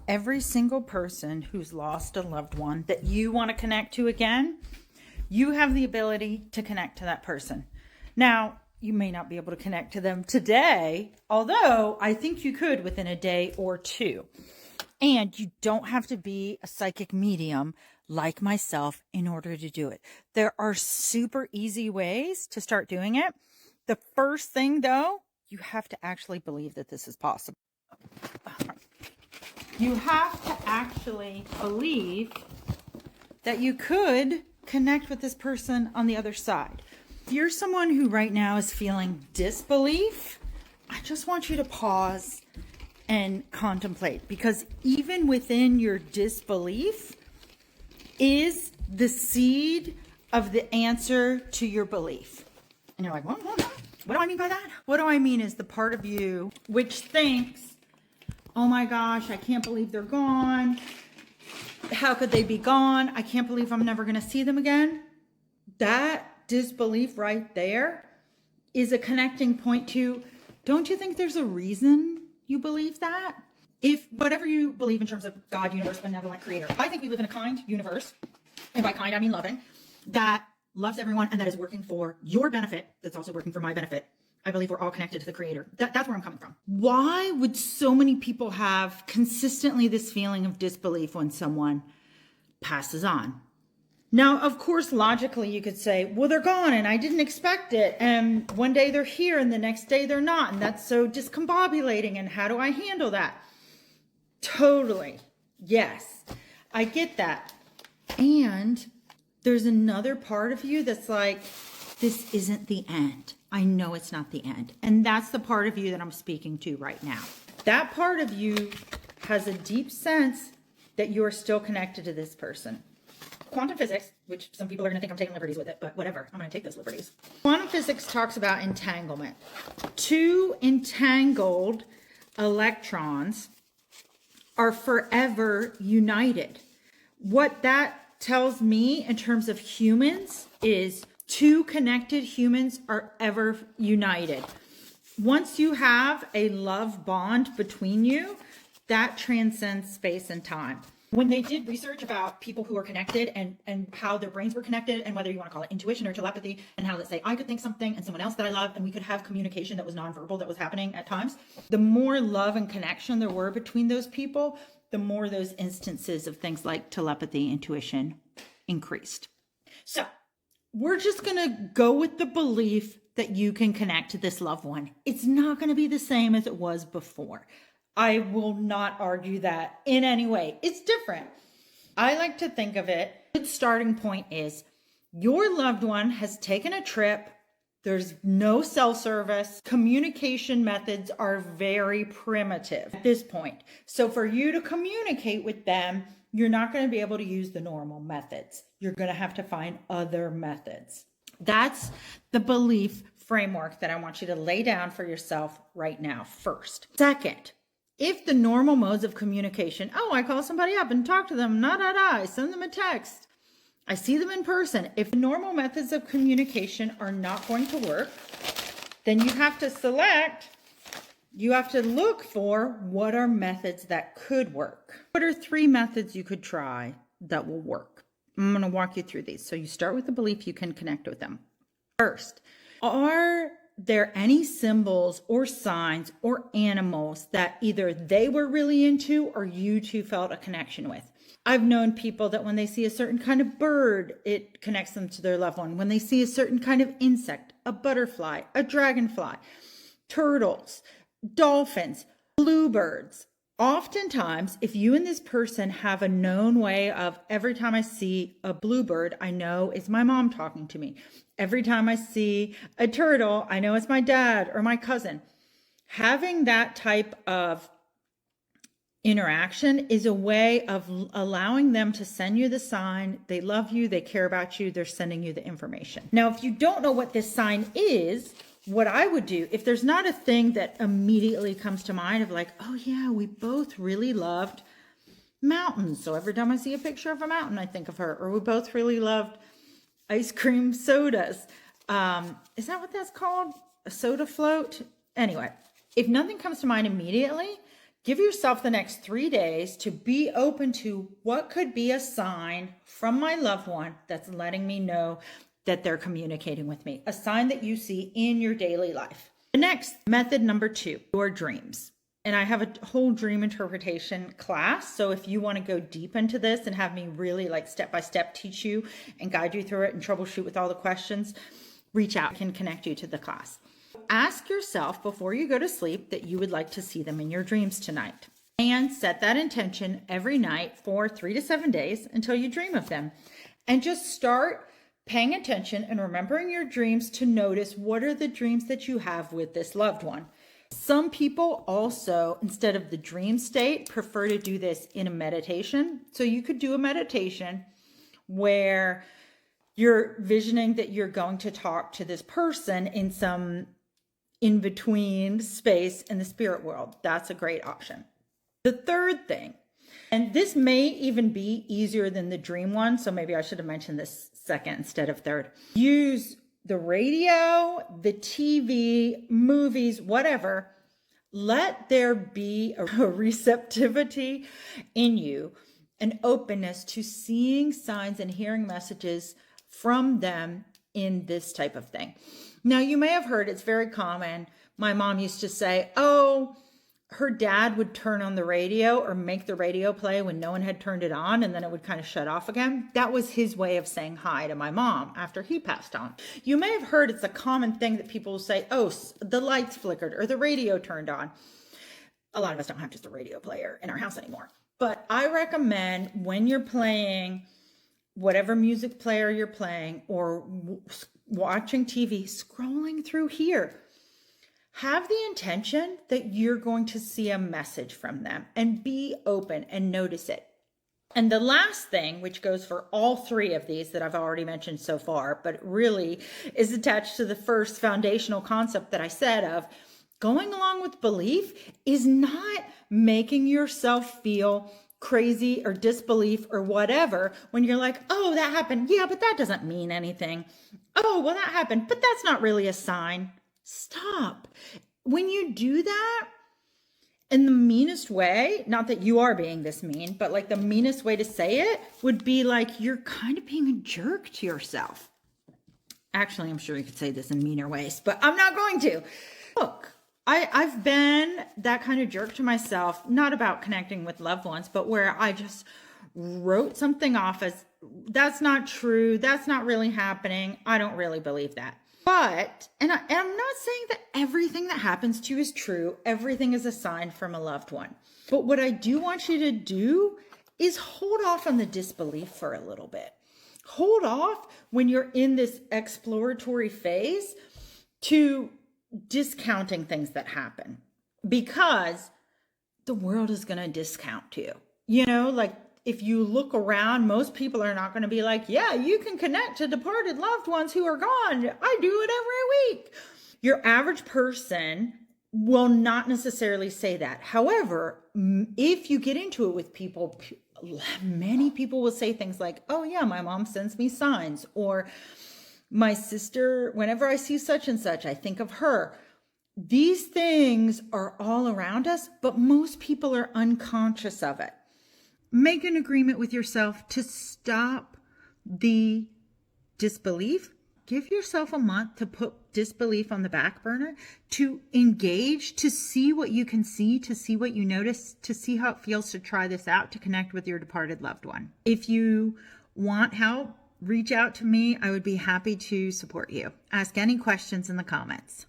every single person who's lost a loved one that you want to connect to again, you have the ability to connect to that person. Now, you may not be able to connect to them today, although I think you could within a day or two. And you don't have to be a psychic medium like myself in order to do it. There are super easy ways to start doing it. The first thing, though, you have to actually believe that this is possible. You have to actually believe that you could connect with this person on the other side. If you're someone who right now is feeling disbelief, I just want you to pause and contemplate, because even within your disbelief is the seed of the answer to your belief. And you're like, what do I mean by that? What do I mean is the part of you which thinks, oh my gosh, I can't believe they're gone. How could they be gone? I can't believe I'm never going to see them again. That disbelief right there is a connecting point to, don't you think there's a reason you believe that? If whatever you believe in terms of God, universe, benevolent, creator, I think we live in a kind universe, and by kind I mean loving, that loves everyone and that is working for your benefit, that's also working for my benefit. I believe we're all connected to the creator. That's where I'm coming from. Why would so many people have consistently this feeling of disbelief when someone passes on? Now, of course, logically, you could say, well, they're gone and I didn't expect it. And one day they're here and the next day they're not. And that's so discombobulating. And how do I handle that? Totally. Yes, I get that. And there's another part of you that's like, this isn't the end. I know it's not the end. And that's the part of you that I'm speaking to right now. That part of you has a deep sense that you are still connected to this person. Quantum physics, which some people are going to think I'm taking liberties with it, but whatever, I'm going to take those liberties. Quantum physics talks about entanglement. Two entangled electrons are forever united. What that tells me in terms of humans is two connected humans are ever united. Once you have a love bond between you, that transcends space and time. When they did research about people who are connected and how their brains were connected, and whether you want to call it intuition or telepathy, and how, let's say, I could think something and someone else that I love, and we could have communication that was nonverbal that was happening at times, the more love and connection there were between those people, the more those instances of things like telepathy, intuition increased. So we're just going to go with the belief that you can connect to this loved one. It's not going to be the same as it was before. I will not argue that in any way. It's different. I like to think of it, the starting point is your loved one has taken a trip. There's no cell service. Communication methods are very primitive at this point. So for you to communicate with them, you're not going to be able to use the normal methods. You're going to have to find other methods. That's the belief framework that I want you to lay down for yourself right now first. Second, if the normal modes of communication, I call somebody up and talk to them, I send them a text, I see them in person. If the normal methods of communication are not going to work, then you have to look for what are methods that could work. What are 3 methods you could try that will work? I'm going to walk you through these. So you start with the belief you can connect with them. First, are there any symbols or signs or animals that either they were really into or you two felt a connection with? I've known people that when they see a certain kind of bird, it connects them to their loved one. When they see a certain kind of insect, a butterfly, a dragonfly, turtles, dolphins, bluebirds. Oftentimes, if you and this person have a known way of, every time I see a bluebird, I know it's my mom talking to me. Every time I see a turtle, I know it's my dad or my cousin. Having that type of interaction is a way of allowing them to send you the sign. They love you, they care about you, they're sending you the information. Now, if you don't know what this sign is, what I would do, if there's not a thing that immediately comes to mind of like, oh yeah, we both really loved mountains. So every time I see a picture of a mountain, I think of her. Or we both really loved ice cream sodas. Is that what that's called? A soda float? Anyway, if nothing comes to mind immediately, Give yourself the next 3 days to be open to what could be a sign from my loved one that's letting me know that they're communicating with me, a sign that you see in your daily life. The next method, number 2, your dreams. And I have a whole dream interpretation class. So if you want to go deep into this and have me really like step by step teach you and guide you through it and troubleshoot with all the questions, reach out. I can connect you to the class. Ask yourself before you go to sleep that you would like to see them in your dreams tonight. And set that intention every night for 3 to 7 days until you dream of them. And just start paying attention and remembering your dreams to notice what are the dreams that you have with this loved one. Some people also, instead of the dream state, prefer to do this in a meditation. So you could do a meditation where you're visioning that you're going to talk to this person in some in-between space in the spirit world. That's a great option. The third thing, and this may even be easier than the dream one, so maybe I should have mentioned this second instead of third. Use the radio, the TV, movies, whatever. Let there be a receptivity in you, an openness to seeing signs and hearing messages from them in this type of thing. Now, you may have heard it's very common. My mom used to say, oh, her dad would turn on the radio or make the radio play when no one had turned it on, and then it would kind of shut off again. That was his way of saying hi to my mom after he passed on. You may have heard it's a common thing that people will say, oh, the lights flickered or the radio turned on. A lot of us don't have just a radio player in our house anymore. But I recommend when you're playing whatever music player you're playing or watching TV, scrolling through here, have the intention that you're going to see a message from them and be open and notice it. And the last thing, which goes for all 3 of these that I've already mentioned so far, but really is attached to the first foundational concept that I said of going along with belief, is not making yourself feel crazy or disbelief or whatever when you're like, oh, that happened. Yeah, but that doesn't mean anything. Oh, well, that happened, but that's not really a sign. Stop. When you do that in the meanest way, not that you are being this mean, but like the meanest way to say it would be like you're kind of being a jerk to yourself. Actually, I'm sure you could say this in meaner ways, but I'm not going to. Look, I've been that kind of jerk to myself, not about connecting with loved ones, but where I just wrote something off as that's not true. That's not really happening. I don't really believe that. But, and I'm not saying that everything that happens to you is true. Everything is a sign from a loved one. But what I do want you to do is hold off on the disbelief for a little bit. Hold off when you're in this exploratory phase to discounting things that happen, because the world is going to discount you. You know, like if you look around, most people are not going to be like, yeah, you can connect to departed loved ones who are gone. I do it every week. Your average person will not necessarily say that. However, if you get into it with people, many people will say things like, oh yeah, my mom sends me signs, or my sister, whenever I see such and such, I think of her. These things are all around us, but most people are unconscious of it. Make an agreement with yourself to stop the disbelief. Give yourself a month to put disbelief on the back burner, to engage, to see what you can see, to see what you notice, to see how it feels to try this out, to connect with your departed loved one. If you want help, reach out to me. I would be happy to support you. Ask any questions in the comments.